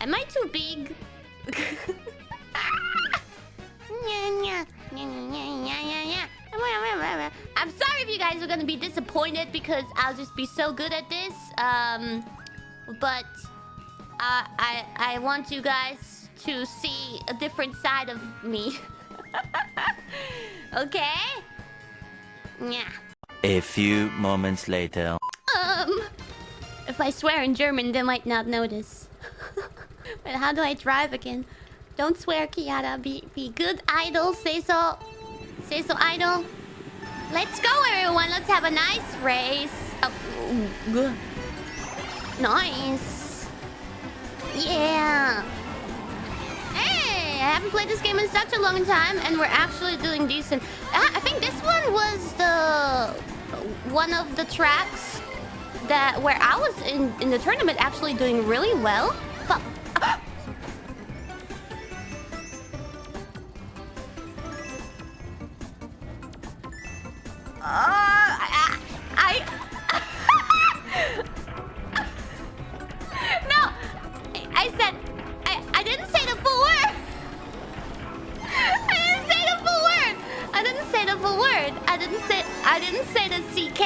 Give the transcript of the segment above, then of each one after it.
Am I too big? I'm sorry if you guys are gonna be disappointed because I'll just be so good at this. But I want you guys to see a different side of me. Okay? Yeah. A few moments later. If I swear in German, they might not notice. But how do I drive again? Don't swear, Kiara. Be good, idol. Say so. Say so, idol. Let's go, everyone. Let's have a nice race. Oh, nice. Yeah. Hey, I haven't played this game in such a long time, and we're actually doing decent. I think this one was one of the tracks that where I was in the tournament actually doing really well. But no, I said I didn't say the full word. I didn't say the full word. I didn't say the full word. I didn't say the CK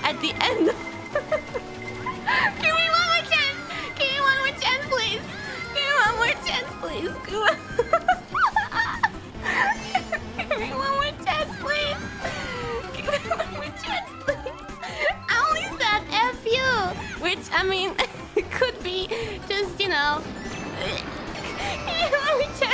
at the end. Give me one more chance. Give me one more chance, please. Give me one more chance, please. Give me one more chance, please. Give me one more chance, please. I only said F you, which I mean, it could be just, you know. Give me one more chance.